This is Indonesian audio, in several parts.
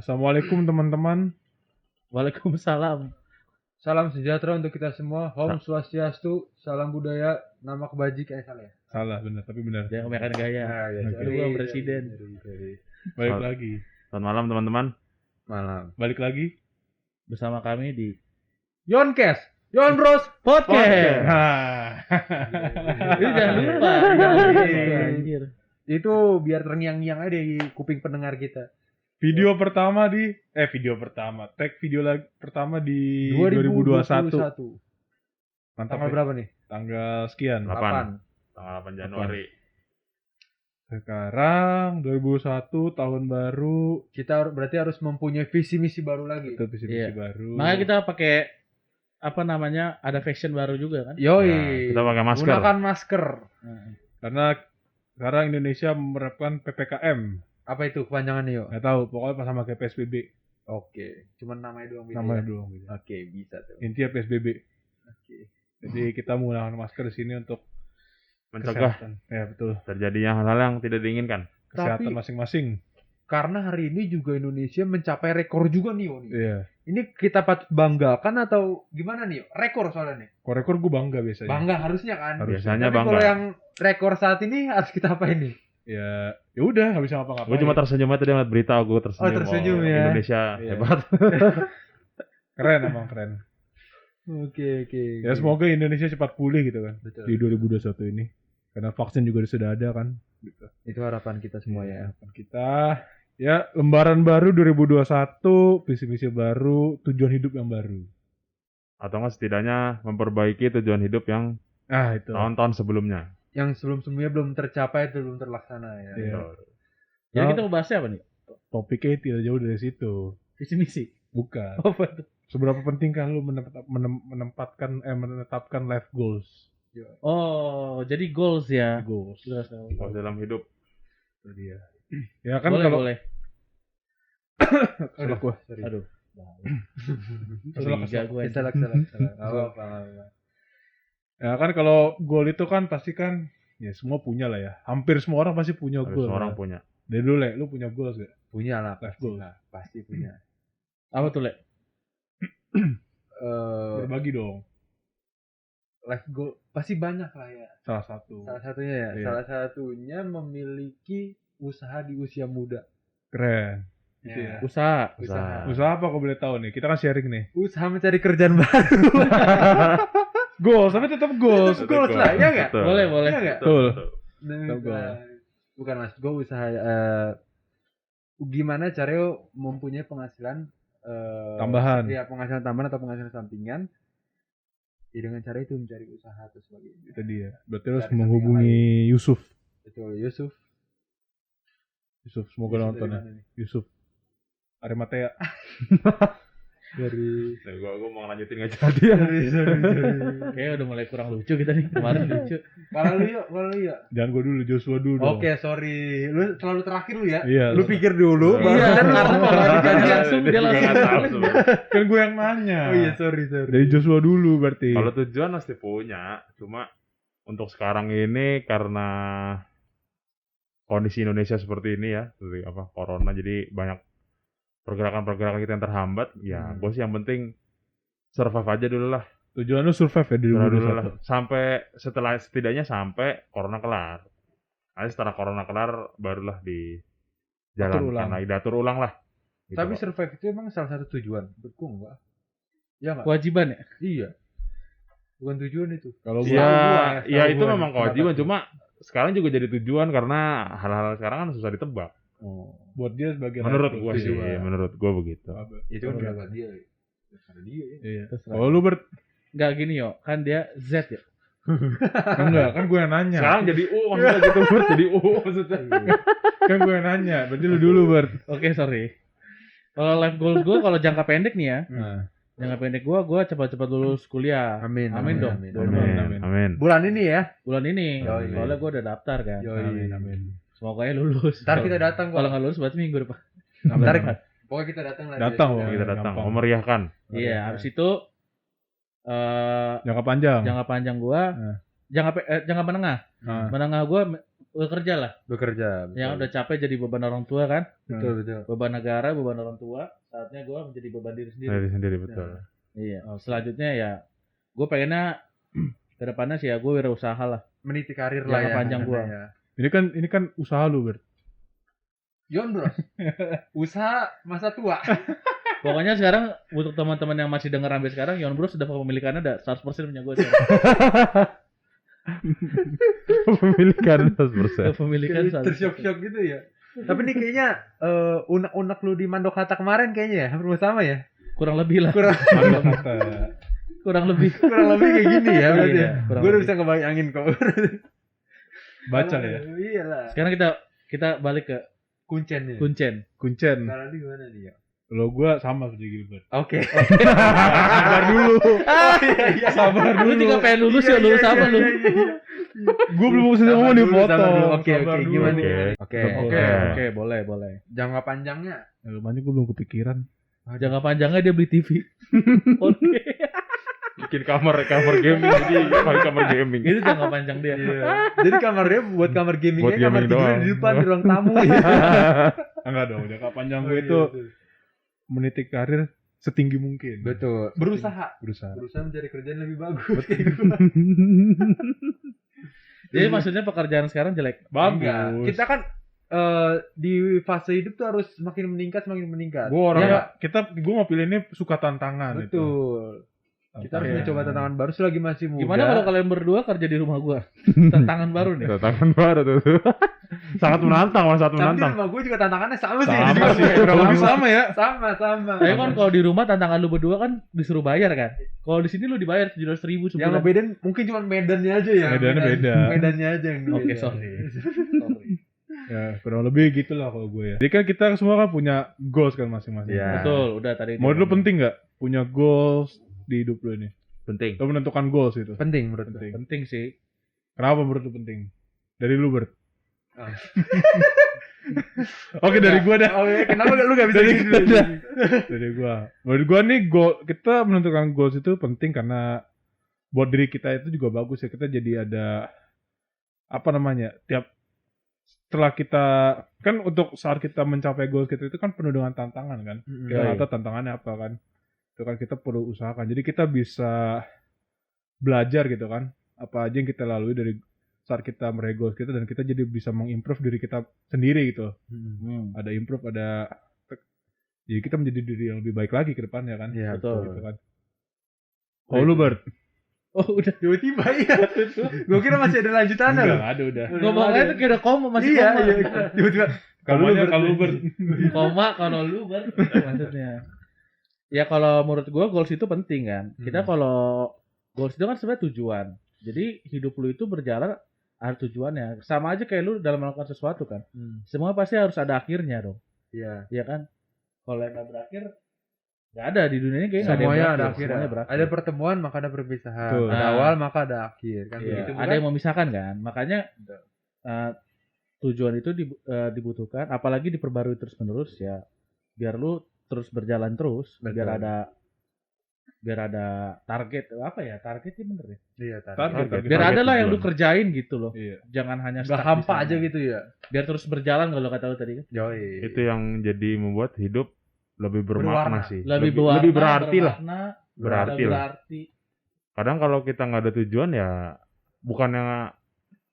Assalamualaikum teman-teman. Waalaikumsalam. Salam sejahtera untuk kita semua. Om Swastiastu, salam budaya, nama kebajikan salah ya? Salah benar, tapi benar. Jangan kebanyakan gaya. Aduh, gua presiden. Balik lagi. Selamat malam teman-teman. Malam. Balik lagi. Bersama kami di Yonkes, Yon Bros Podcast. Nah. Ini jangan lupa. Anjir. Itu biar terngiang-ngiang aja di kuping pendengar kita. Video pertama tag video pertama di 2021. Mantap. Tanggal ya? berapa nih? Tanggal sekian. 8. Tanggal 8 Januari. Sekarang 2021 tahun baru. Kita berarti harus mempunyai visi misi baru lagi. Itu visi Iya. baru. Makanya kita pakai ada fashion baru juga kan? Yoi. Ya, kita pakai masker. Gunakan masker. Karena sekarang Indonesia menerapkan PPKM. Apa itu kepanjangannya, Yo? Nggak tahu, pokoknya pas sama kayak PSBB. Oke, cuman namanya doang beda. Namanya ya? doang. Oke, bisa tuh. Intinya PSBB. Oke. Jadi kita menggunakan masker di sini untuk Mencegah kesehatan. Ya betul. terjadinya hal-hal yang tidak diinginkan. Kesehatan Tapi- masing-masing. Karena hari ini juga Indonesia mencapai rekor juga nih, Yo. Iya. Ini kita patut banggakan atau gimana nih, Yo? Rekor soalnya nih. Kalau rekor gue bangga biasanya. Bangga harusnya kan. Biasanya Tapi bangga. kalau yang rekor saat ini harus kita apa ini? Ya udah nggak bisa ngapa-ngapain. Gue cuma tersenyum aja tadi ngeliat berita, gue tersenyum. Oh, tersenyum ya. Indonesia Iya. hebat. Keren emang keren. Oke. Ya semoga Indonesia cepat pulih gitu kan Betul. di 2021 ini. Karena vaksin juga sudah ada kan. Gitu. Itu harapan kita semua ya. Harapan kita ya lembaran baru 2021, visi misi baru, tujuan hidup yang baru. Atau enggak setidaknya memperbaiki tujuan hidup yang Ah itu. tahun-tahun sebelumnya. Yang sebelum-sebelumnya belum tercapai itu belum terlaksana ya. Iya. Jadi Nah, kita mau bahasnya apa nih? topiknya tidak jauh dari situ. Visi misi. Bukan. Apa tuh? Seberapa penting kan lu menetapkan life goals. Oh, jadi goals ya. Goals. Sudah tahu. Kalau dalam hidup. Itu dia. Ya kan boleh, kalau boleh. Salah gua. Aduh. Salah, Curiga gue. Salah. Nggak apa-apa. Ya kan kalau goal itu kan pasti kan ya semua punya lah ya. Hampir semua orang pasti punya Harus goal. semua orang kan? punya. Dari dulu Le, lu punya goals gak? Punya lah, Life pasti goal. lah. Pasti punya. Apa tuh, Le? Berbagi dong. Life goal pasti banyak lah ya. Salah satu. Salah satunya ya. Iya. Salah satunya memiliki usaha di usia muda. Keren. Gitu ya. Usaha. Usaha apa kau boleh tahu nih? Kita kan sharing nih. Usaha mencari kerjaan baru. Goals, tapi tetap goals. Tetap goals lah, ya nggak? Betul. Boleh. Iya nggak? Betul. Bukan mas, gue usaha gimana caranya mempunyai penghasilan Tambahan. ya penghasilan tambahan atau penghasilan sampingan ya dengan cara itu mencari usaha atau sebagainya. Itu dia. Berarti harus Cari menghubungi Yusuf. Betul, Yusuf. Semoga Yusuf nonton dari ya. mana nih? Yusuf. Arimatea. Dari Gue mau ngelanjutin gak jadi. Kayaknya udah mulai kurang lucu kita nih. Kemarin lucu. kalau lu yuk. Jangan gua dulu, Joshua dulu dong. Oke, sorry. Lu selalu terakhir lu ya. Iya. Lu pikir dulu Iya. baru Iya, dan karena kalau ditanya langsung dia langsung. Nggak tahu sebenarnya. Kan gue yang nanya. Oh iya, sorry. Dari Joshua dulu berarti. Kalau tujuan pasti punya, cuma untuk sekarang ini karena kondisi Indonesia seperti ini ya, seperti apa corona, jadi banyak pergerakan-pergerakan kita yang terhambat. Ya, gue sih yang penting survive aja dulu lah, Tujuan lu survive ya di survive dulu 2021. lah. Sampai setidaknya sampai corona kelar. Nanti setelah corona kelar, barulah di Atur jalan ulang. lagi, diatur ulang lah. Gitu, Tapi Pak. survive itu emang salah satu tujuan. Menurut gua enggak. Ya enggak? Kewajiban ya? Iya. Bukan tujuan itu. Kalau Iya, gua ya setahu itu gua memang nih, kewajiban, pendapatnya. cuma sekarang juga jadi tujuan karena hal-hal sekarang kan susah ditebak. buat dia sebagai Menurut life gue goals. sih, Tujuan. menurut gue begitu. Itu kan pendapat dia. Karena dia ya. Iya. Terserah. Kalau lu Enggak gini yo, kan dia Z ya. enggak, kan gue yang nanya. Sekarang jadi maksudnya gitu Bert, jadi maksudnya. Kan gue yang nanya. Berarti lu dulu, Bert. Oke, sorry. Kalau life goals gue kalau jangka pendek nih ya. Nah, Jangka pendek gue cepat-cepat lulus kuliah. Amin. Amin dong. Amin. Amin. Bulan ini ya. Bulan ini. Yoi. Soalnya gue udah daftar kan. Yoi. amin. Semoga lulus. Ntar kita datang Kalau kok. nggak lulus berarti minggu depan. Ntar pokoknya kita datang lah. Datang, Dia. oh. Kita datang gampang. memeriahkan. Iya, habis itu Jangka panjang. jangka panjang gua, Nah. jangka menengah. Nah. Menengah gua bekerja lah. Bekerja. Yang udah capek jadi beban orang tua kan. betul betul. Beban negara, beban orang tua. Saatnya gue menjadi beban diri sendiri. Diri sendiri betul. Iya. Selanjutnya ya gue pengennya ke depannya sih ya gue wirausaha lah. Meniti karir Jangka lah ya. panjang gua. Ya. Ini kan usaha lu, Bert. Yon bro, usaha masa tua. Pokoknya sekarang untuk teman-teman yang masih denger sampai sekarang, Yon Bro sudah kepemilikannya ada 100% punya gue sekarang. Pemilikan 100%. Kepemilikan 100%. Tersyok-syok gitu ya. Tapi nih kayaknya unek-unek lu di Mandok Hatta kemarin kayaknya ya hampir sama ya. Kurang lebih lah. Kurang Kurang lebih. kayak gini ya berarti. Iya, kurang Gue udah lebih. bisa ngebayangin kok. Baca ya. Iyalah. Sekarang kita balik ke Kuncen ya. Kuncen. Kalau di gimana nih ya? Lo gua sama seperti Gilbert. Oke. Sabar dulu. Iya. Sabar lu dulu. juga pengen lulus ya, lulus apa lu? Gua belum bisa ngomong nih foto. Oke, gimana? Oke. Oke, boleh. Jangka panjangnya. Makanya gua belum kepikiran. Jangka panjangnya dia beli TV. Oke. Bikin kamar gaming jadi pakai kamar gaming. Itu jangka panjang dia. Jadi kamar dia buat kamar gaming Buat kamar gaming tidur doang. di depan di ruang tamu. Enggak dong, jangka panjang gue Oh, itu iya, meniti karir setinggi mungkin. betul. Berusaha Berusaha. mencari kerjaan lebih bagus. Jadi maksudnya pekerjaan sekarang jelek. Enggak. Kita kan di fase hidup tuh harus semakin meningkat. Gue orangnya Ya. gue mau pilih ini suka tantangan. Betul. Kita harus Tantangan. mencoba tantangan baru selagi masih muda. Gimana kalau kalian berdua kerja di rumah gua? Tantangan baru nih. Tantangan baru tuh. Sangat menantang, sangat Tapi di menantang. rumah gue juga tantangannya sama sih. Sama Juga. sih, kurang lebih sama ya. Sama. Tapi kan kalau di rumah tantangan lu berdua kan disuruh bayar kan. Kalau di sini lu dibayar 700.000 Yang sebulan. ngebedain mungkin cuma medannya aja ya. Medannya beda. Medannya aja yang beda. Oke, sorry. Ya kurang lebih gitulah kalau gue ya. Jadi kan kita semua kan punya goals kan masing-masing. Iya. Betul, udah tadi. Menurut lu penting nggak punya goals di hidup lu ini? Penting. Lo menentukan goals itu. Penting menurut gue. Penting. Penting sih. Kenapa menurut lu penting? Dari lu Bert. Oh. Oke dari gua dah. Oh iya, kenapa lu gak bisa Dari gitu? gua dah. Dari gua. Menurut gua nih kita menentukan goals itu penting karena buat diri kita itu juga bagus ya. Kita jadi ada apa namanya? Setelah kita kan untuk saat kita mencapai goals kita itu kan penuh dengan tantangan kan. Kita nggak tahu tantangannya apa kan. Itu kan kita perlu usahakan. Jadi kita bisa belajar gitu kan. Apa aja yang kita lalui dari saat kita meraih goals kita dan kita jadi bisa mengimprove diri kita sendiri gitu. Ada improve, jadi kita menjadi diri yang lebih baik lagi ke depannya kan. Iya, betul. Gitu kan. Oh lu Bert? Oh, udah. Tiba-tiba iya. Gue kira masih ada lanjutannya loh. Enggak, ada udah. Ngomongnya itu kira koma masih Iya, koma. iya. Tiba-tiba. Kalau lu Bert. Koma kalau lu Bert maksudnya. Ya kalau menurut gua goals itu penting kan. Kita kalau goals itu kan sebenarnya tujuan. Jadi hidup lu itu berjalan ada tujuannya. Sama aja kayak lu dalam melakukan sesuatu kan. Semua pasti harus ada akhirnya dong. Iya. Iya kan? Kalau yang nggak berakhir nggak ada di dunia ini kayaknya nggak Semuanya yang ada berakhir. akhir. Semuanya berakhir. Ada pertemuan maka ada perpisahan. Betul. Ada Nah. awal maka ada akhir kan Iya, begitu ada yang memisahkan kan. Makanya tujuan itu dibutuhkan. Apalagi diperbarui terus menerus ya. Biar lu terus berjalan terus. Betul. Biar ada target apa ya, targetnya bener ya, Iya, Target. biar ada lah yang lu tujuan. kerjain gitu loh, Iya. jangan hanya Gak stuck di hampa sana. aja gitu ya. Biar terus berjalan kalau kata lu tadi kan, Joy. Itu yang jadi membuat hidup lebih bermakna Berwarna. sih. lebih berarti lah. bermakna, Berarti lebih lah. berarti. Kadang kalau kita nggak ada tujuan ya bukannya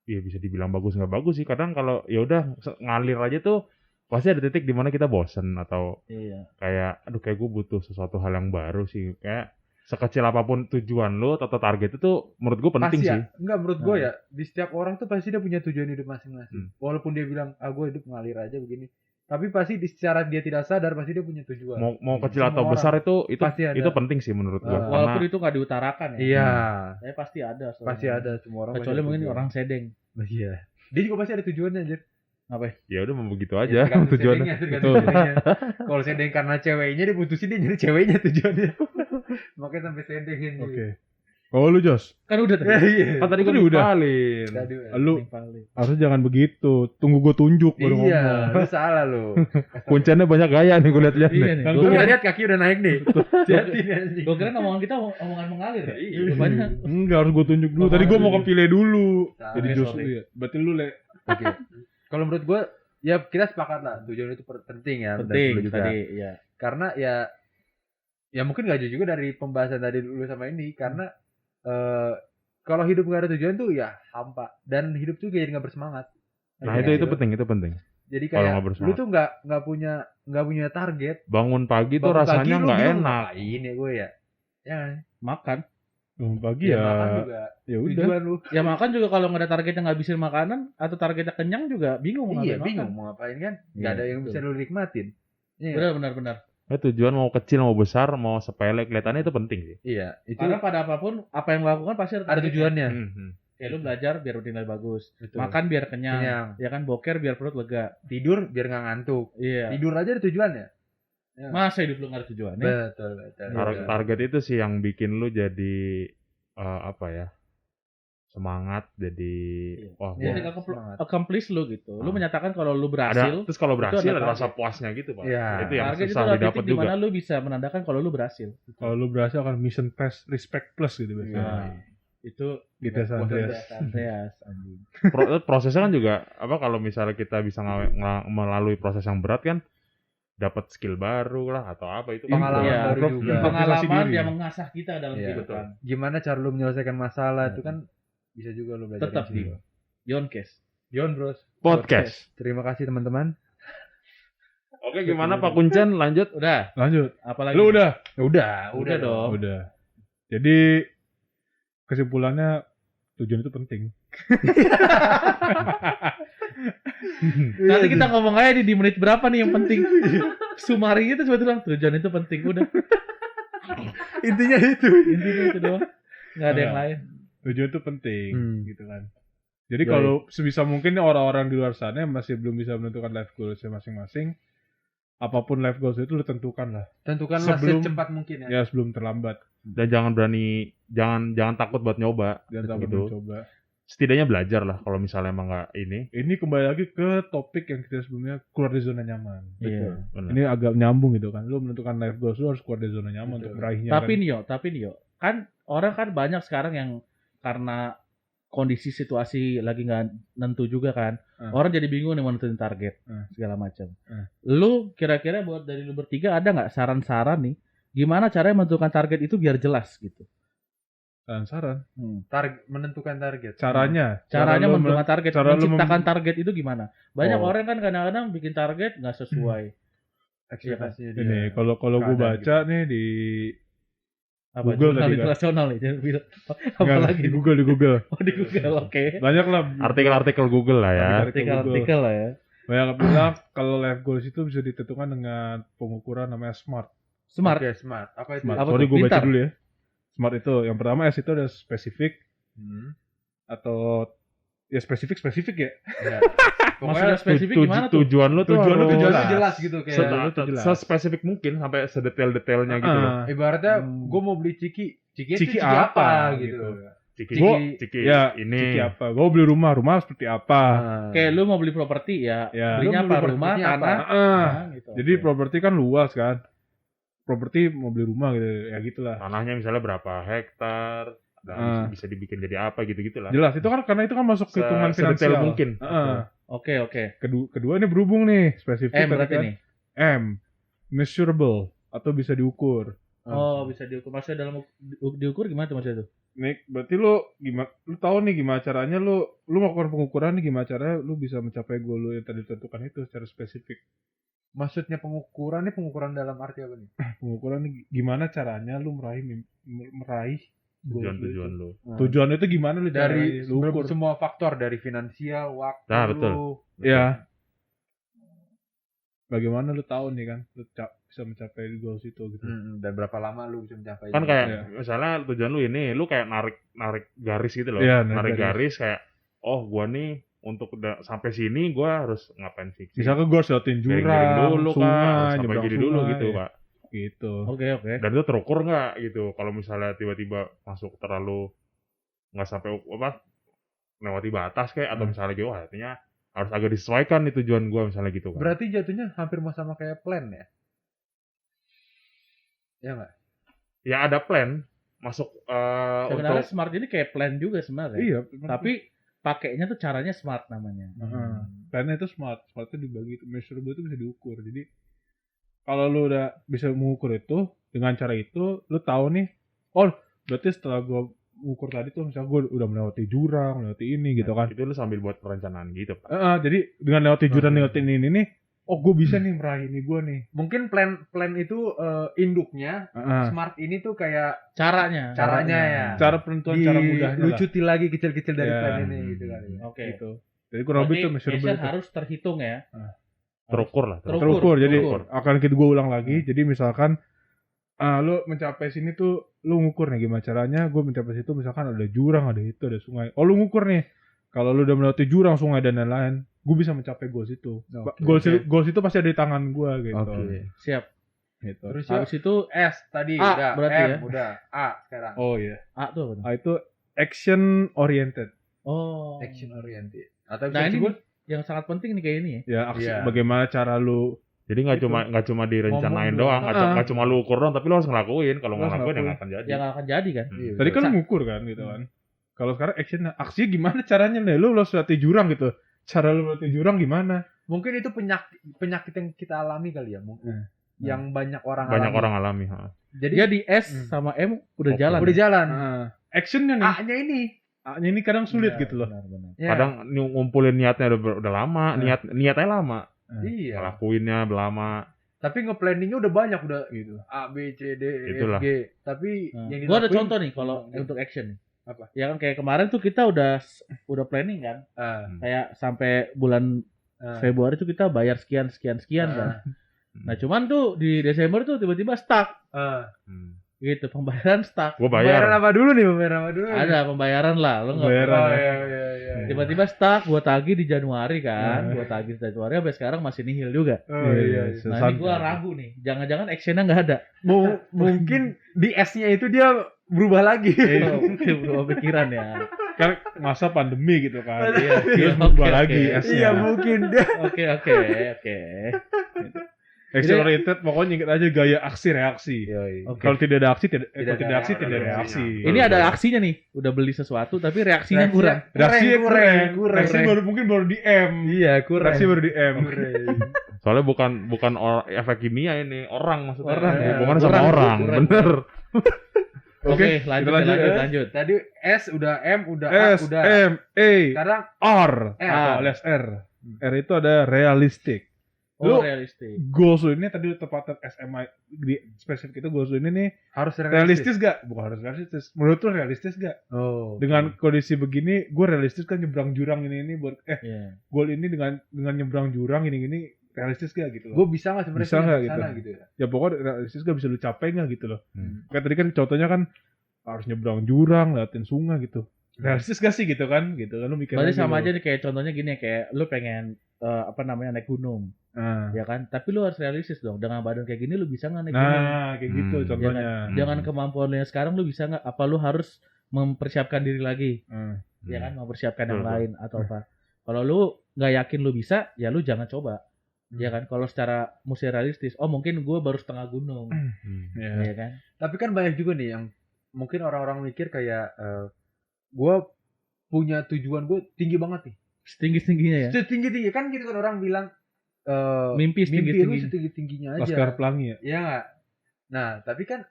ya bisa dibilang bagus nggak bagus sih. Kadang kalau ya udah ngalir aja tuh pasti ada titik di mana kita bosen atau Iya. kayak aduh kayak gue butuh sesuatu hal yang baru sih. Kayak sekecil apapun tujuan lo atau target itu tuh menurut gue penting Pasti sih. ya. Enggak menurut gue ya. Di setiap orang tuh pasti dia punya tujuan hidup masing-masing. Walaupun dia bilang, gue hidup ngalir aja begini. Tapi pasti secara dia tidak sadar pasti dia punya tujuan. Mau kecil Semua atau orang besar itu pasti ada. itu penting sih menurut gue. Walaupun itu nggak diutarakan ya, Iya. tapi pasti ada. soalnya. Pasti ada semua orang. Kecuali punya mungkin tujuan. orang sedeng. Iya. Dia juga pasti ada tujuannya anjir. Apa? Ya udah mau begitu Ya, aja tergantung tujuannya. tergantung sedengnya. Kalau sedeng karena ceweknya dia putusin dia jadi ceweknya tujuannya. Makanya sampai sedeng ini. Oke. Kalau lu Jos, Kan udah tadi. Iya. Kan tadi Kan gue udah. dipalin. lu Paling paling. harusnya jangan begitu. Tunggu gue tunjuk baru Iya, ngomong. lu salah lu. Kuncinya banyak gaya nih gue lihat-lihat Iya nih. nih. Kan Gua Lu kira- lihat kaki udah naik nih. Jadi nih anjing. Gua kira omongan kita omongan mengalir ya. Iya. Rupanya Enggak harus gue tunjuk dulu. Oh, Tadi gue mau dulu. kepilih dulu. Salah. Jadi Oke, Jos sorry. dulu ya. Berarti lu Oke. Kalau menurut gue, ya kita sepakat lah tujuan itu penting ya. dan Penting perlu juga. tadi, ya. Karena ya mungkin gak jauh juga dari pembahasan tadi dulu sama ini. Karena kalau hidup gak ada tujuan tuh ya hampa. Dan hidup tuh jadi gak bersemangat. Nah, itu penting. Jadi Kalau kayak nggak lu bersemangat. tuh nggak punya target. Bangun pagi tuh Bangun rasanya pagi lu nggak bingung enak. ngapain ya gue ya. Ya kan? Makan. Bangun pagi Ya, ya, makan juga ya udah. tujuan lu. Ya makan juga kalau nggak ada targetnya ngabisin makanan atau targetnya kenyang juga bingung mau Iya ngapain bingung makan. mau ngapain kan. Gak Iya, ada yang betul. bisa lu nikmatin. Iya. Benar. Tujuan mau kecil mau besar mau sepele kelihatannya itu penting sih. Iya, itu Karena pada apapun apa yang lo lakukan pasti ada tujuannya. Kayak lu belajar biar nilai bagus, Betul. makan biar kenyang, Kenyang. ya kan boker biar perut lega. Tidur biar nggak ngantuk. Iya. Tidur aja ada tujuannya. Ya. Masa hidup lu nggak ada tujuannya? Betul. Target itu sih yang bikin lu jadi apa ya? Semangat jadi wah Jadi Iya, gua semangat. accomplish lu gitu. Lu Ah. menyatakan kalau lu ada berhasil. terus kalau berhasil ada ada rasa target. puasnya gitu, Pak. Iya. Itu yang Target itu susah adalah didapat titik di juga. mana lu bisa menandakan kalau lu berhasil. Kalau lu berhasil akan mission pass respect plus gitu biasanya. Nah, itu Gitu ya, San Andreas. Andreas anjing. Prosesnya kan juga apa kalau misalnya kita bisa melalui proses yang berat kan dapat skill baru lah atau apa itu kan Pengalaman Iya, baru juga. Improvisasi Pengalaman diri. yang mengasah kita dalam Iya, kehidupan. Gimana cara lu menyelesaikan masalah itu kan bisa juga lu belajar. Tetap di Yonkes. Yon Bros. podcast. Terima kasih teman-teman. Oke, gimana Pak Kuncen lanjut? Udah, Lanjut. apalagi? Lu udah? Udah dong. Udah. Jadi kesimpulannya tujuan itu penting. Nanti kita ngomong aja di menit berapa nih yang penting. Sumari itu cuma bilang tujuan itu penting udah. Intinya itu. Intinya itu doang. Nggak ada yang Iya. lain. Tujuan itu penting gitu kan. Jadi Yoi. kalau sebisa mungkin nih orang-orang di luar sana yang masih belum bisa menentukan life goals masing-masing, apapun life goals itu lu tentukan lah. Tentukanlah Sebelum- secepat mungkin ya. Ya sebelum terlambat. Dan jangan takut buat nyoba. Dan takut Gitu. mencoba. Setidaknya belajar lah kalau misalnya emang nggak ini. Ini kembali lagi ke topik yang kita sebelumnya keluar dari zona nyaman. Iya. Benar. Ini agak nyambung gitu kan. Lu menentukan life goals lu harus keluar dari zona nyaman Betul. untuk meraihnya. Tapi kan. nih yo, kan orang kan banyak sekarang yang karena kondisi situasi lagi nggak nentu juga kan, orang jadi bingung nih mau nentuin target segala macam. Lu kira-kira buat dari lu bertiga ada nggak saran-saran nih gimana caranya menentukan target itu biar jelas gitu? Saran. Menentukan target. Caranya. Caranya lu menentukan target, cara lu menciptakan target itu gimana? Banyak Oh. orang kan kadang-kadang bikin target nggak sesuai. Ekspektasinya dia. Ini kalau gue keadaan baca nih di Apa Google jurnal tadi kan? internasional nih? Jangan bilang apa Enggak, lagi? di Google Oh di Google, oke. banyak lah Artikel-artikel Google lah ya. Artikel-artikel lah ya. banyak bilang kalau life goals itu bisa ditentukan dengan pengukuran namanya SMART. Smart. Oke, smart. Apa itu? Smart. Apa Sorry tuh? gue baca Pintar. dulu ya. SMART itu yang pertama S itu ada spesifik atau ya spesifik ya. Ya. Maksudnya spesifik gimana tuh? Tujuan lu tuh Tujuan lu harus tuh Tujuannya jelas gitu kayak. Tujuan lu tuh jelas. sespesifik mungkin sampai sedetail-detailnya gitu loh. Ibaratnya Hmm. gue mau beli ciki. Ciki Ciki itu ciki apa apa, gitu. gitu. Ciki, Ciki- Ya, ini. ciki apa? Gue beli rumah seperti apa? Kayak lu mau beli properti ya, Ya. belinya Lu apa? beli Rumah, propertinya apa? tanah. Ah, Nah, gitu. jadi Oke. properti kan luas kan. Properti mau beli rumah gitu, ya gitulah. Tanahnya misalnya berapa hektar, dan bisa dibikin jadi apa gitu-gitu lah. Jelas itu kan karena itu kan masuk hitungan Sedetail finansial. mungkin. Oke. Kedua ini berhubung nih spesifik M tadi berarti kan. nih. M measurable atau bisa diukur. Oh, bisa diukur. Maksudnya dalam diukur gimana tuh maksudnya tuh? Nih, berarti lu tahu nih gimana caranya lu melakukan pengukuran nih gimana caranya lu bisa mencapai goal lu yang tadi ditentukan itu secara spesifik. Maksudnya pengukuran ini pengukuran dalam arti apa nih? Pengukuran nih gimana caranya lu meraih goal lu Tujuan-tujuan itu. lu. Tujuan itu gimana lu Dari caranya lu ukur? semua faktor dari finansial, waktu Nah, betul. lu. Ya. Bagaimana lu tahu nih kan lu bisa mencapai goals itu gitu. Dan berapa lama lu bisa mencapai Kan itu. kayak Iya. misalnya tujuan lu ini, lu kayak narik garis gitu loh. Iya, narik garis kayak gua nih untuk sampai sini gua harus ngapain sih? Misalnya gue harus lewatin Miring-miring jurang, dulu sungai, sampai nyebrang gini dulu sungai, gitu, ya. Pak. Gitu. Oke. Dan itu terukur nggak gitu. Kalau misalnya tiba-tiba masuk terlalu nggak sampai apa lewati batas kayak atau misalnya gitu, artinya harus agak disesuaikan nih tujuan gua misalnya gitu kan. Berarti jatuhnya hampir sama kayak plan ya? Ya nggak? Ya ada plan masuk Sebenarnya untuk smart ini kayak plan juga sebenarnya. Iya. Tapi pakainya tuh caranya smart namanya. Karena itu smart itu dibagi, measurable itu bisa diukur. Jadi kalau lu udah bisa mengukur itu dengan cara itu, lu tahu nih, oh berarti setelah gua ukur tadi tuh misalnya gua udah melewati jurang, melewati ini gitu kan. Itu lu sambil buat perencanaan gitu, Pak. Jadi dengan lewati jurang, lewatin ini nih, oh gue bisa nih meraih ini gue nih. Mungkin plan itu induknya smart ini tuh kayak Caranya ya. Cara penentuan cara mudahnya lah. Lucuti lagi kecil-kecil dari Ya. plan ini gitu kali ya. Oke. Gitu. Jadi kurang lebih Berarti itu measurable measure itu. harus terhitung ya. Terukur lah. Terukur. Jadi terukur. akan kita gue ulang lagi. Jadi misalkan lu mencapai sini tuh lu ngukur nih gimana caranya. Gue mencapai situ misalkan ada jurang, ada itu, ada sungai. Oh lu ngukur nih. Kalau lu udah melewati jurang, sungai dan lain-lain, gue bisa mencapai goals itu. Goals itu pasti ada di tangan gue gitu. Oke. Siap. Gitu. Terus Habis itu S tadi A udah, berarti M ya. udah, A sekarang. Oh iya. A tuh apa tuh? Itu action oriented. Oh. Action oriented. Atau Nah bisa ini disebut yang sangat penting nih kayak ini ya. Ya aksi, Iya. bagaimana cara lu Jadi nggak cuma direncanain Ngomong doang, doang. nggak cuma lu ukur doang, tapi lu harus ngelakuin. Kalau Lu nggak harus ngelakuin ya ngelakuin. nggak akan jadi. Yang nggak akan jadi kan. Iya, tadi kan lu Sa- ngukur kan gitu kan. Kalau sekarang aksinya gimana caranya nih? Lu lewati jurang gitu. Cara lu lewati jurang gimana? mungkin itu penyakit yang kita alami kali ya, mungkin. Yang banyak orang Banyak alami. orang alami. Jadi Dia di S sama M udah Oke. jalan. udah ya? jalan. Actionnya nih. A-nya ini. A-nya ini kadang sulit Benar, gitu loh. benar. Ya. Kadang ngumpulin niatnya udah lama, niatnya lama, Iya. ngelakuinnya lama. Tapi nge-planningnya udah banyak, udah Gitu. A, B, C, D, E, F, Itulah. G. Tapi Nah, yang gua ada dilakuin- contoh nih kalau Hmm. untuk action nih. Apa? Ya kan kayak kemarin tuh kita udah planning kan. Kayak sampai bulan Februari tuh kita bayar sekian kan. Nah cuman tuh di Desember tuh tiba-tiba stuck gitu, pembayaran stuck. Gue Pembayaran bayar. apa dulu nih? Pembayaran apa dulu? Ada pembayaran lah, lo nggak Pembayaran. Oh, iya. tiba-tiba stuck. Gua tagih di Januari kan, gua tagih di Januari sampai sekarang masih nihil juga. Oh, iya. Nah ini gua ragu nih, jangan-jangan actionnya nggak ada. Mungkin di S-nya itu dia berubah lagi. Oh, berubah pikiran ya. Kan masa pandemi gitu kan. Iya, Terus iya, berubah oke, lagi oke. S-nya. Iya, mungkin dia. Oke. Action oriented pokoknya ingat aja gaya aksi reaksi. Oke. Kalau tidak ada aksi Tidak kalau tidak ada aksi tidak ada reaksi. reaksi. Ini ada aksinya nih, udah beli sesuatu tapi reaksinya kurang. Reaksi kurang. Reaksi mungkin baru di M. Iya, kurang. Reaksi baru di M. Soalnya bukan efek kimia ini, orang maksudnya. Orang, ya. Hubungannya sama Kurang, orang, kurang. bener. Oke, kita lanjut lanjut ya. lanjut. Tadi S udah, M udah, A S udah. M E Sekarang R. R. Alias R. R itu ada realistic. Oh, Lu- realistik. Goals lu ini tadi tepatnya SMA di spesifik itu goals lu ini nih harus realistis gak? Bukan harus realistis. Menurut lu realistis gak? Oh. Dengan kondisi begini, gue realistis kan nyebrang jurang ini buat Iya. goal ini dengan nyebrang jurang ini realistis gak gitu loh? Gue bisa nggak sebenarnya Bisa nggak ke gitu? sana gitu ya? Ya pokoknya realistis gak bisa lu capai gak gitu loh? Hmm. Kayak tadi kan contohnya kan harus nyebrang jurang, lewatin sungai gitu. Realistis gak sih gitu kan? Gitu kan lu mikir Berarti lagi sama lu. aja nih kayak contohnya gini, kayak lu pengen naik gunung, Nah, ya kan? Tapi lu harus realistis dong. Dengan badan kayak gini lu bisa nggak naik gunung? kayak gitu Hmm. contohnya. Dengan kemampuan lu yang sekarang lu bisa nggak? Apa lu harus mempersiapkan diri lagi? Hmm. Ya kan? Mempersiapkan yang Betul. lain atau apa? Kalau lu nggak yakin lu bisa, ya lu jangan coba. Ya kan? Kalau secara mesti realistis, oh mungkin gue baru setengah gunung, Ya. ya kan? Tapi kan banyak juga nih yang mungkin orang-orang mikir kayak gue punya tujuan gue tinggi banget nih. Setinggi-tingginya ya. Setinggi-tinggi kan gitu kan orang bilang Mimpi mimpi lu setinggi-tingginya. setinggi-tingginya aja. Laskar Pelangi ya. Iya nggak? Nah, tapi kan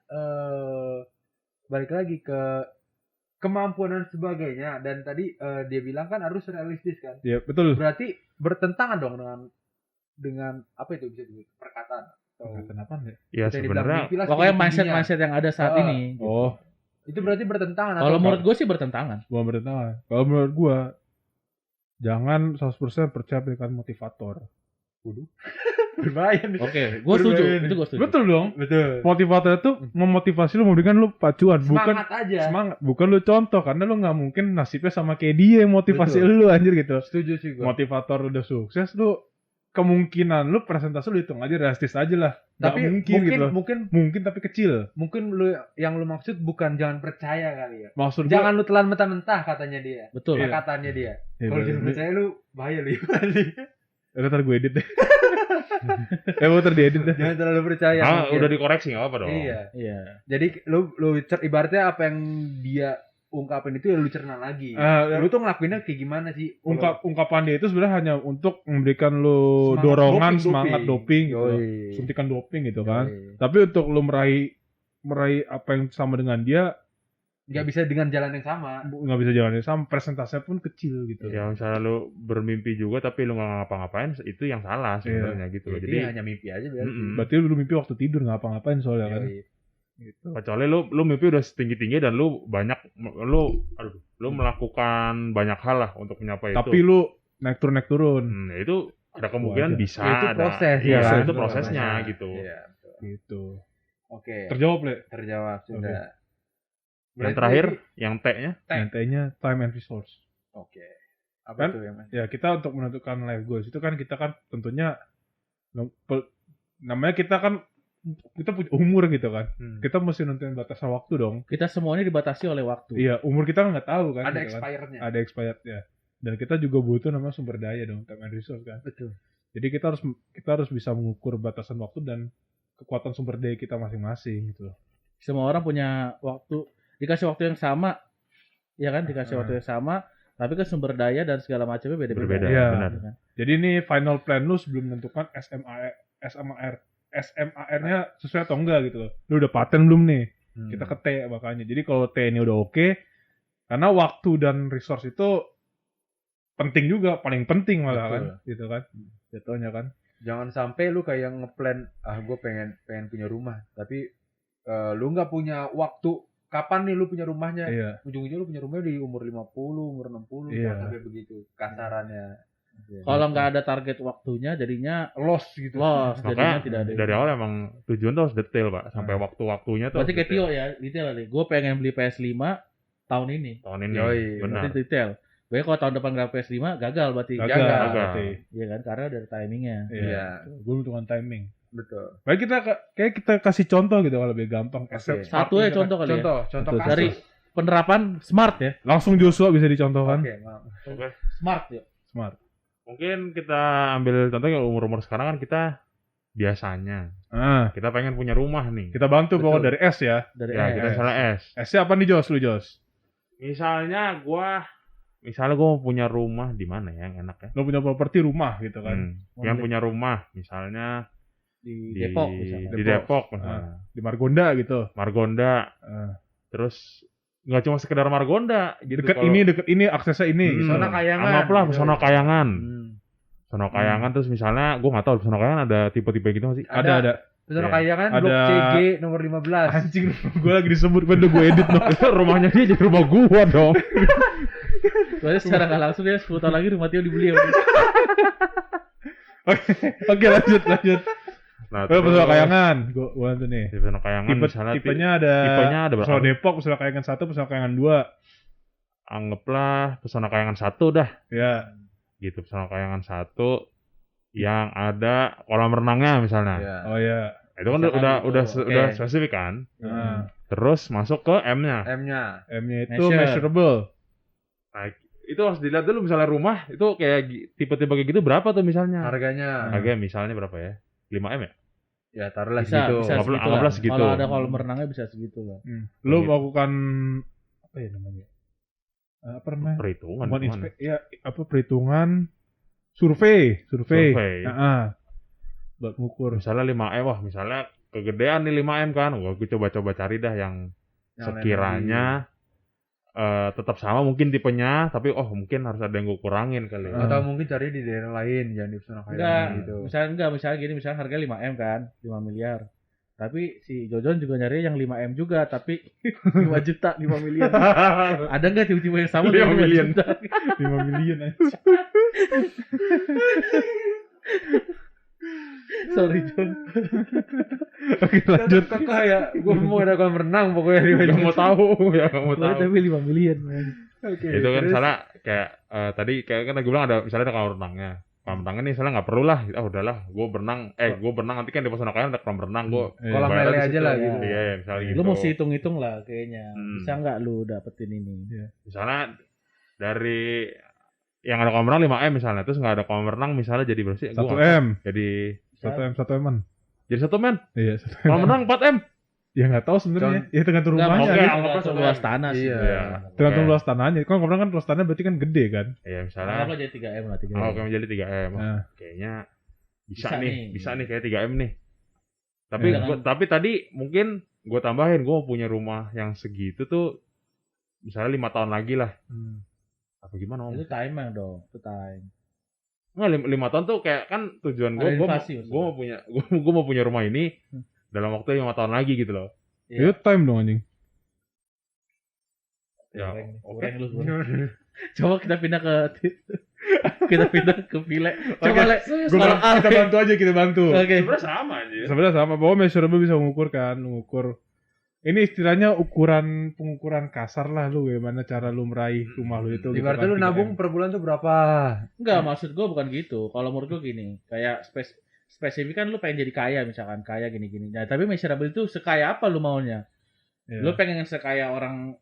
balik lagi ke kemampuan dan sebagainya, dan tadi dia bilang kan harus realistis kan. Ya, betul. Berarti bertentangan dong dengan apa itu bisa disebut perkataan atau Kenapa ya? Ya bisa dibilang sebenarnya mimpi lah Pokoknya setinggi-tingginya. mindset yang ada saat ini. Oh, Itu berarti bertentangan. Kalau atau menurut gue sih bertentangan. bukan bertentangan. Kalau menurut gua jangan 100% percaya dengan motivator. berbahaya nih. Oke, gue setuju. Berbeda nih. Itu gue setuju. Betul dong. Betul. Motivator itu memotivasi lu memberikan lu pacuan, bukan Semangat aja. semangat, bukan lu contoh karena lu nggak mungkin nasibnya sama kayak dia yang motivasi Betul. lu anjir gitu. Setuju sih gue. Motivator udah sukses lu kemungkinan lu persentase lu hitung aja realistis aja lah. Nggak Tapi mungkin gitu loh. Mungkin tapi kecil. mungkin lu yang lu maksud bukan jangan percaya kali ya. Maksud gua Jangan lu telan mentah-mentah katanya dia. Betul. Iya. Perkataannya dia. Ya, Kalau bener. jangan percaya lu bahaya lu. Udah ntar gue edit deh. Mau ntar diedit deh. Jangan terlalu percaya. mungkin. udah dikoreksi nggak apa dong. Iya. Iya. Jadi lu ibaratnya apa yang dia ungkapin itu ya lu cerna lagi. Ah, Lu tuh ngelakuinnya kayak gimana sih? ungkapan dia itu sebenarnya hanya untuk memberikan lu Semangat dorongan, doping. semangat doping gitu loh. Yoi. Suntikan doping gitu kan. Yoi. Tapi untuk lu meraih apa yang sama dengan dia Nggak bisa dengan jalan yang sama. nggak bisa jalannya sama, persentasenya pun kecil gitu. Ya misalnya lu bermimpi juga tapi lu nggak ngapa-ngapain, itu yang salah sebenarnya gitu loh. Jadi Jadi hanya mimpi aja berarti. mm-mm. Berarti lu mimpi waktu tidur nggak apa-ngapain soalnya kan. Yoi. Gitu. kecuali lu mimpi udah setinggi-tinggi dan lu melakukan banyak hal lah untuk mencapai Tapi itu. lu naik turun. Itu ada kemungkinan aja. bisa Itu ada. proses, Iya, ya kan? itu prosesnya Namanya. gitu. Iya, betul. Gitu. Oke. Terjawab, Le. Terjawab sudah. Yang terakhir, yang T-nya Nantinya time and resource. Oke. Apa Kan? tuh yang Mas? Ya, kita untuk menentukan life goals itu kan kita kan tentunya namanya kita punya umur gitu kan. Kita mesti nentuin batasan waktu dong. Kita semuanya dibatasi oleh waktu. Iya, umur kita nggak tahu kan. Ada gitu kan. expirednya. Ada expired ya. Dan kita juga butuh namanya sumber daya dong, time and resource kan. Betul. Jadi kita harus bisa mengukur batasan waktu dan kekuatan sumber daya kita masing-masing gitu loh. Semua orang punya waktu, dikasih waktu yang sama, ya kan? Dikasih waktu yang sama, tapi kan sumber daya dan segala macamnya beda-beda. berbeda, Iya. benar. Ya kan? Jadi ini final plan lu sebelum menentukan SMAR-nya sesuai atau enggak gitu loh. Lu udah paten belum nih? Kita ke T makanya. Jadi kalau T ini udah oke, karena waktu dan resource itu penting juga, paling penting malah Betul. kan, gitu kan. Jatuhnya kan. Jangan sampai lu kayak ngeplan, gue pengen punya rumah, tapi lu nggak punya waktu. Kapan nih lu punya rumahnya? Iya. Ujung-ujungnya lu punya rumahnya di umur 50, umur 60, Iya. jangan sampai begitu kasarannya. Kalau nggak ada target waktunya, jadinya Lost gitu. lost, jadinya Makanya tidak ada. dari awal emang tujuan tuh harus detail, Pak. Sampai waktu-waktunya tuh Berarti harus kayak Tio ya, detail nih. Gue pengen beli PS5 tahun ini. tahun ini. Yoi, Benar. Berarti detail. Berarti kalau tahun depan nggak PS5, gagal berarti. Gagal. Gagal. berarti. Iya kan, karena dari timingnya. Iya. Gue menentukan timing. Betul. Baik kita kasih contoh gitu kalau lebih gampang. Oke. Satu ya contoh kali ya. Contoh Betul. kasus. Dari penerapan smart ya. Langsung Joshua bisa dicontohkan. Oke, maaf. Oke. Smart ya. Smart. Mungkin kita ambil contohnya umur-umur sekarang kan kita biasanya Ah, kita pengen punya rumah nih. kita bantu Betul. pokok dari S ya. Dari Ya, kita S. misalnya S. S-nya apa nih Jos? Lu Jos? Misalnya gua mau punya rumah di mana ya yang enak ya? Lu punya properti rumah gitu kan. Yang punya rumah misalnya Di di Depok misalnya. Di Depok misalnya. Di Margonda gitu. Margonda. Ah. Terus nggak cuma sekedar Margonda gitu. Deket Kalau- ini aksesnya ini. Hmm. gitu. Pesona Kayangan. Anggaplah gitu. Pesona Kayangan. Hmm. Pesona Kayangan terus misalnya gua nggak tahu Pesona Kayangan ada tipe-tipe gitu nggak sih? Ada. Pesona Iya. Kayangan blok Ada- CG nomor 15. Anjing, gue lagi disebut udah gue edit dong. Rumahnya dia jadi rumah gua dong. Soalnya secara nggak langsung dia 10 tahun lagi rumah Tio dibeli ya. Oke, lanjut. Nah, Pesona Kayangan. Gue bantu nih. di Pesona Kayangan misalnya Tipenya ada ada berapa? Pesona Depok, Pesona Kayangan 1, Pesona Kayangan 2. Anggaplah Pesona Kayangan 1 dah. Ya. Gitu, Pesona Kayangan 1 yang ada kolam renangnya misalnya. Iya. Oh ya. Itu kan Misalkan udah gitu. udah Oke. udah spesifik kan. Nah, Terus masuk ke M-nya. M-nya. M-nya itu Measure. measurable. Nah, itu harus dilihat dulu misalnya rumah itu kayak tipe-tipe kayak gitu berapa tuh misalnya? Harganya. Harganya misalnya berapa ya? 5M ya? Ya taruhlah Bisa, segitu. bisa Anggaplah- segitu anggaplah lah. segitu. Kalau ada kolam renangnya bisa segitu lah. Lu Gitu. melakukan apa ya namanya? Apa namanya? Perhitungan. Bukan hitungan. ya apa perhitungan survei. Survei. Buat ngukur. Misalnya 5M, wah misalnya kegedean nih 5M kan. Wah, gue coba-coba cari dah yang Yang sekiranya tetap sama mungkin tipenya, tapi mungkin harus ada yang gue kurangin kali ya. Atau mungkin cari di daerah lain, jangan di Pesona Enggak, Kayangan gitu. misalnya gini, misalnya harga 5M kan, 5 miliar. Tapi si Jojon juga nyari yang 5M juga, tapi 5 juta, 5 miliar. Ada nggak tiba-tiba yang sama 5 dengan 5 miliar. juta? 5 miliar aja. Sorry Jon. Oke, lanjut. Kakak ya, gue mau ada kolam renang pokoknya di Gak mau tahu, ya gak mau tahu. Tapi 5 miliar. Man. Oke. Itu kan terus? misalnya kayak tadi kayak kan gue bilang ada misalnya ada kolam renangnya. Kolam renangnya nih misalnya nggak perlu lah, udahlah, gue berenang nanti kan di Pesona Kayangan ada kolam renang, gue Kolam bayar lele di aja situ. lah ya. gitu. Iya, misalnya gitu. Lu mesti hitung-hitung lah kayaknya. Hmm. Bisa nggak lu dapetin ini? Misalnya dari yang ada kolam renang 5M misalnya, terus nggak ada kolam renang misalnya jadi berapa sih? 1M. Jadi 1M, 1M-an. jadi 1 men. Iya, 1M. Kolam renang 4M. Ya nggak tahu sebenarnya. Ya tergantung Nggak, rumahnya. maksudnya Kan. anggaplah tergantung sebenarnya. luas tanah sih. Iya. Iya. Tergantung Oke. luas tanahnya. Kan kemudian kan luas tanah berarti kan gede kan. Ya misalnya Anggaplah jadi 3M lah, 3M. oke menjadi 3M. Nah. Kayaknya bisa Bisa nih, nih. bisa nih kayak 3M nih. Tapi Ya. tapi tadi mungkin gue tambahin gue mau punya rumah yang segitu tuh misalnya 5 tahun lagi lah. Apa gimana om? Itu time dong, itu time. Nggak, 5 tahun tuh kayak kan tujuan gue Ada inflasi maksudnya. mau punya gue mau punya rumah ini dalam waktu 5 tahun lagi gitu loh. Iya. Itu time dong anjing. Ya, Oke. Coba kita pindah ke Vile. Coba Le. Kalau Kita bantu aja, kita bantu. Oke. sebenarnya sama aja. Sebenarnya sama, bahwa measurable bisa mengukur. Ini istilahnya pengukuran kasar lah lu, gimana cara lu meraih rumah lu itu. gitu Ibaratnya kan, lu nabung 3M. per bulan tuh berapa? Enggak, maksud gue bukan gitu. Kalau menurut gue gini, kayak spesifik kan lu pengen jadi kaya misalkan, kaya gini-gini. Nah, tapi measurable itu sekaya apa lu maunya? Iya. Lu pengen sekaya orang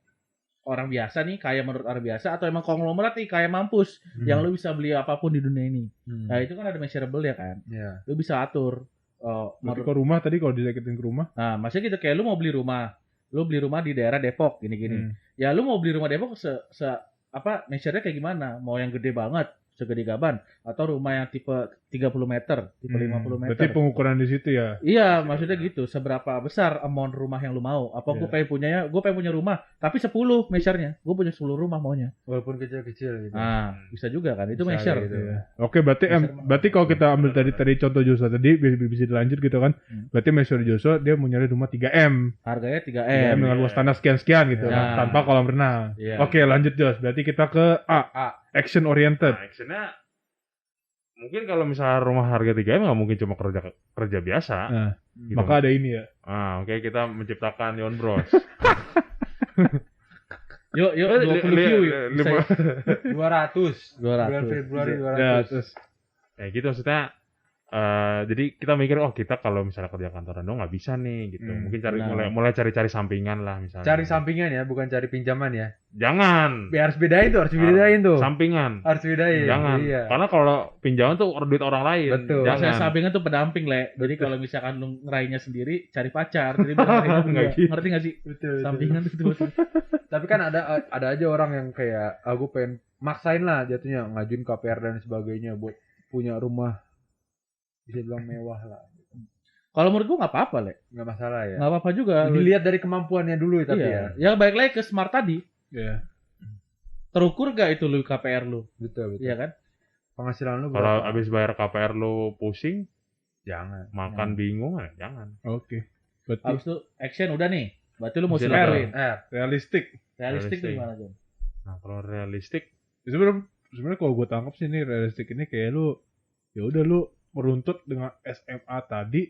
biasa nih, kaya menurut orang biasa, atau emang konglomerat nih, kaya mampus, yang lu bisa beli apapun di dunia ini. Nah, itu kan ada measurable ya kan. Iya. Lu bisa atur. Berarti ke rumah tadi kalau dideketin ke rumah. Nah, maksudnya gitu kayak lu mau beli rumah. Lu beli rumah di daerah Depok gini-gini. Ya lu mau beli rumah Depok measure-nya kayak gimana? Mau yang gede banget, segede gaban, atau rumah yang tipe 30 meter, tipe 50 meter. Berarti pengukuran di situ ya. Iya, maksudnya gitu. Seberapa besar amount rumah yang lu mau? Apa gue pengen punya rumah, tapi 10 measure-nya. Gue punya 10 rumah maunya. Walaupun kecil-kecil gitu. Nah, bisa juga kan. Itu Bisa measure. gitu. Iya. Oke, berarti kalau kita ambil tadi contoh Joshua tadi bisa dilanjut gitu kan. Berarti measure Joshua dia mau nyari rumah 3M. Harganya 3M. 3M dengan luas tanah sekian-sekian gitu Ya. kan, tanpa kolam renang. Iya. Oke, lanjut Jos. Berarti kita ke A. Action oriented. Nah, actionnya mungkin kalau misalnya rumah harga 3M nggak mungkin cuma kerja biasa. Nah, gitu. maka ada ini ya. Oke kita menciptakan Yon Bros. Yuk, 20 view yuk. Bisa ya? 200. 200. Bulan Februari 200. Ya, terus Ya gitu maksudnya. Jadi kita mikir kita kalau misalnya kerja kantoran dong nggak bisa nih gitu. Mungkin mulai cari-cari sampingan lah misalnya. Cari sampingan ya, bukan cari pinjaman ya. Jangan. Harus bedain tuh, tuh. Sampingan. Harus bedain. Jangan. Iya. Karena kalau pinjaman tuh duit orang lain. Betul. Jangan. Saya sampingan tuh pendamping, Le. Jadi kalau misalkan lu ngeraihnya sendiri, cari pacar. Jadi biar ngeraihnya berdua. Nggak gitu. Ngerti gak sih? Betul. Sampingan itu. Tapi kan ada aja orang yang kayak aku pengen maksain lah jatuhnya ngajuin KPR dan sebagainya buat punya rumah bisa bilang mewah lah. Kalau menurut gua nggak apa-apa, Le. Nggak masalah ya. Nggak apa-apa juga. Dilihat dari kemampuannya dulu tapi Iya. ya. Ya balik lagi ke smart tadi. ya. Terukur gak itu lu KPR lu? Betul. Iya kan? Penghasilan lu Kalau berapa? abis bayar KPR lu pusing, Jangan. makan bingung jangan. Oke. Berarti Habis itu action udah nih. Berarti lu mau Action silaturahim. realistik. Realistik tuh Realistik. gimana, Jon? Nah kalau realistik, Sebenarnya kalau gue tangkap sih ini realistik ini kayak lu ya udah lu meruntut dengan SMA tadi,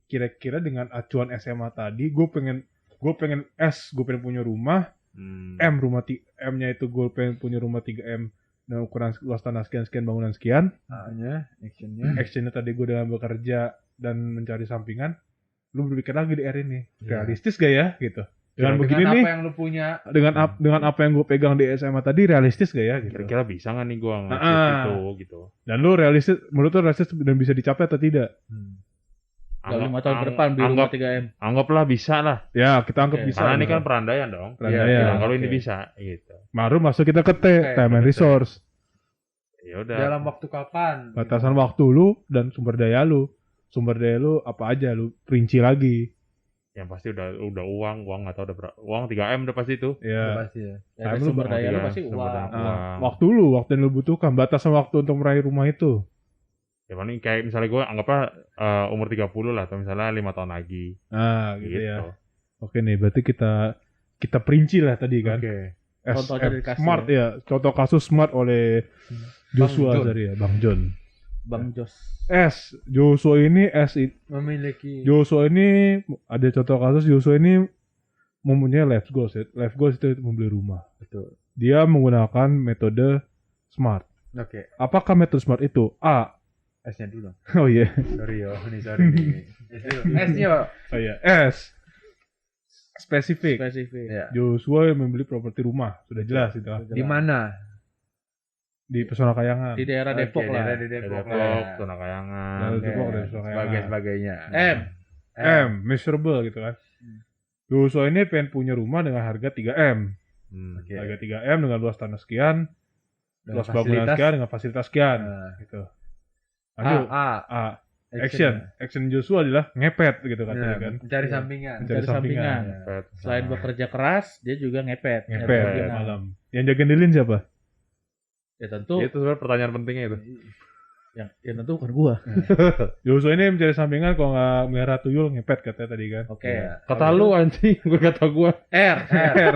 kira-kira dengan acuan SMA tadi gue pengen punya rumah M-nya itu gue pengen punya rumah 3M dengan ukuran luas tanah sekian bangunan sekian. A-nya, actionnya. Actionnya tadi gue dengan bekerja dan mencari sampingan, lu berpikir lagi di R ini Iya. realistis gak ya gitu. Dengan begini nih, apa yang lu punya? dengan apa yang gue pegang di SMA tadi realistis gak ya gitu. kira-kira bisa nggak nih gua ngasih itu gitu. Dan lu realistis, menurut lu realistis dan bisa dicapai atau tidak? Dalam 5 tahun ke depan beli rumah 3M. Anggaplah bisa lah. Ya, kita anggap Oke. bisa. Karena ini gitu. kan perandaian dong. Perandaian. Iya, Nah, kalau ini oke. bisa gitu. Baru masuk kita ke T, time and resource. Ya udah. Dalam waktu kapan? Batasan waktu lu dan sumber daya lu. Sumber daya lu apa aja lu perinci lagi. Yang pasti udah uang nggak tahu udah berapa. Uang 3M udah pasti itu. Itu Ya. pasti ya. Ya, Time dan lu sumber daya lu Iya, pasti sumber uang. daya. Uang. Waktu yang lu butuhkan, batasan waktu untuk meraih rumah itu. Ya paling kayak misalnya gue anggaplah umur 30 lah atau misalnya 5 tahun lagi. Nah, gitu, Gitu. ya. Oke nih, berarti kita perinci lah tadi kan. Oke. Contohnya SF dikasih, Smart ya. Contoh kasus Smart oleh Joshua John. Azari ya, Bang John. Bang Jos. Joshua ini Memiliki Joshua ini ada contoh kasus Joshua ini mempunyai life goals. Life goals itu membeli rumah. betul. Dia menggunakan metode SMART. Oke. Apakah metode SMART itu? A. S-nya dulu. Oh iya. Sorry nih. S-nya, Pak. Oh iya. S. Spesifik. Spesifik. Ya. Joshua yang membeli properti rumah. Sudah jelas itu. Di mana? Di Pesona Kayangan. Di daerah Oke, Depok lah. daerah di Depok. Depok, Zona Kayangan. Daerah Oke. Depok dan sebagainya. Sebagainya. M. M. Measurable gitu kan. Joshua ini pengen punya rumah dengan harga 3M. Oke. Harga 3M dengan luas tanah sekian, Dengan luas bangunan fasilitas. sekian dengan fasilitas sekian. Nah. Gitu. A, Lanjut. A. A. Action Joshua adalah ngepet gitu katanya Nah, kan. mencari Iya. sampingan. Mencari Mencari sampingan. sampingan. Selain bekerja keras, dia juga ngepet. Ngepet Nyari sampingan. malam. Yang jagain lilin siapa? Ya tentu, Itu sebenarnya pertanyaan pentingnya itu. yang tentu bukan gua. Joshua ini mencari sampingan kalau nggak melihara tuyul ngepet katanya tadi kan. Oke. Iya. Kata lu anjing, gue kata gua. R. R.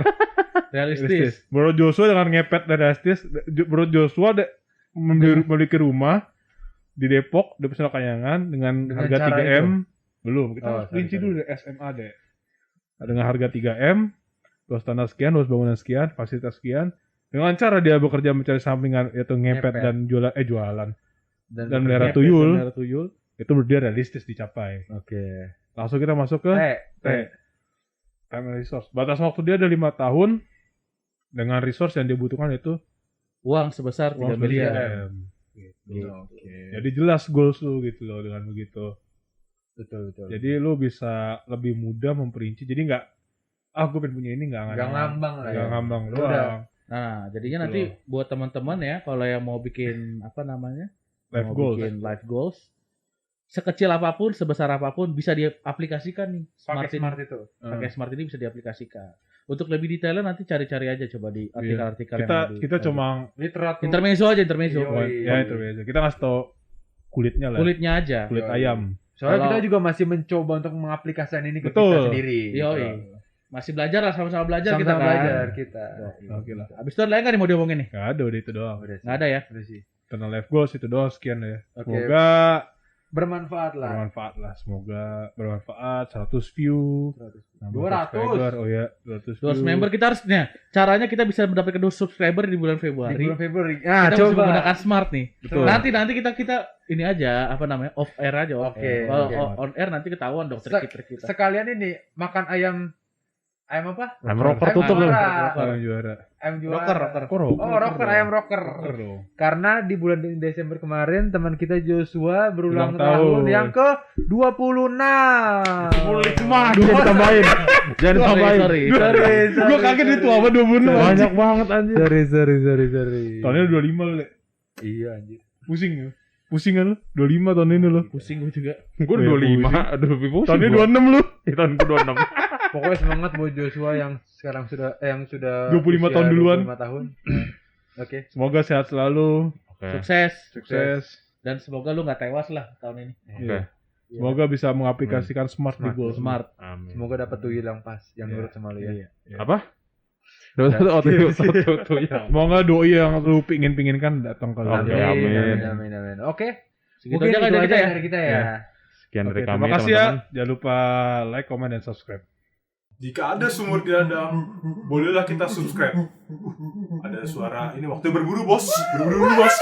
Realistis. Menurut Joshua dengan ngepet dan realistis, menurut Joshua memiliki rumah di Depok, di Pesona Kayangan dengan Dengan harga cara 3M. Belum, kita Oh, harus sorry, rinci sorry. dulu deh SMA deh. Dengan harga 3M, luas tanah sekian, luas bangunan sekian, fasilitas sekian. Dengan cara dia bekerja mencari sampingan yaitu ngepet Ngepet. dan jualan dan bekerja. melihara Ngepet tuyul, dan melihara tuyul. itu menurut dia realistis dicapai. Oke. Langsung kita masuk ke T. T. Time and resource. Batas waktu dia ada 5 tahun dengan resource yang dibutuhkan itu Uang sebesar 3 uang miliar. 3M. Gitu. Oke. Jadi jelas goals lu gitu loh dengan begitu. Betul. Jadi lu bisa lebih mudah memperinci. Jadi nggak, gue pengen punya ini nggak Nggak ngambang lah ya. Nggak ngambang Lu udah doang. Nah, jadinya Gitu nanti loh. buat teman-teman ya, kalau yang mau bikin apa namanya? Life mau goals. bikin life goals. Sekecil apapun, sebesar apapun bisa diaplikasikan nih. pakai Smart ini. smart itu. Pakai smart ini bisa diaplikasikan. Untuk lebih detailnya nanti cari-cari aja coba di artikel-artikel yang ada di- Kita cuma Literatur. intermezzo aja intermezzo. Yoi. ya itu biasa. Kita ngasih tau kulitnya lah. Kulitnya aja. Kulit Yoi. ayam. Soalnya Kalau- kita juga masih mencoba untuk mengaplikasikan ini ke Betul. kita sendiri. Yoi. Masih belajar lah, sama-sama belajar kita Sama-sama kan. belajar kita. Oke lah. Habis itu ada lagi nggak nih mau diomongin nih? Nggak ada, udah itu doang. Udah sih. Nggak ada ya? Udah sih. Karena life goals itu doang sekian ya. Oke. Semoga Bermanfaat lah. bermanfaat lah. Semoga bermanfaat. 100 view. 200. subscriber. Oh ya, 200 view. 200 member kita harusnya. Caranya kita bisa mendapatkan 200 subscriber di bulan Di Februari. bulan Februari. Nah, Kita mesti coba. menggunakan smart nih. Betul. Nanti kita ini aja apa namanya? Off air aja. Off Oke, air. Kalau oke. on air nanti ketahuan dong trik-trik kita. Sekalian ini makan ayam apa? Ayam rocker Ayam tutup lu. juara. Ayam juara. Ayam juara. Rocker. Oh, rocker, ayam rocker. Rocker dong. Karena di bulan Desember kemarin teman kita Joshua berulang Ulang tahun tahun. yang ke 26. Jangan ditambahin. Jangan ditambahin. Sorry. Gue kaget itu apa 26 Banyak banget anjir. Sorry. Tahunnya 25 lu, Le. Iya anjir. Pusing ya? Pusing kan lu? 25 tahun ini lu. Pusing gue juga. Gue Oh, ya, 25, aduh lebih pusing. Tahunnya gua. 26 lu. Tahun ke 26. Pokoknya semangat buat Joshua yang sekarang sudah 25 usia tahun duluan. 25 tahun. Oke. Semoga sehat selalu, Oke. Sukses. sukses. Dan semoga lu nggak tewas lah tahun ini. Oke. Semoga bisa mengaplikasikan smart di Smart. goal. Smart. Amin. Semoga dapat tuyul yang pas, yang Iya. nurut sama lu ya. Apa? Auto ya. Semoga doi yang lu pingin-pinginkan datang ke lu. Oke, amin. Amin. Oke. Segitu Mungkin aja itu kan dari aja kita ya. dari kita ya. Ya. Sekian dari Oke, kami terima kasih teman-teman. ya. Jangan lupa like, comment, dan subscribe. Jika ada sumur di ladang, bolehlah kita subscribe. Ada suara ini waktu berburu bos, berburu bos.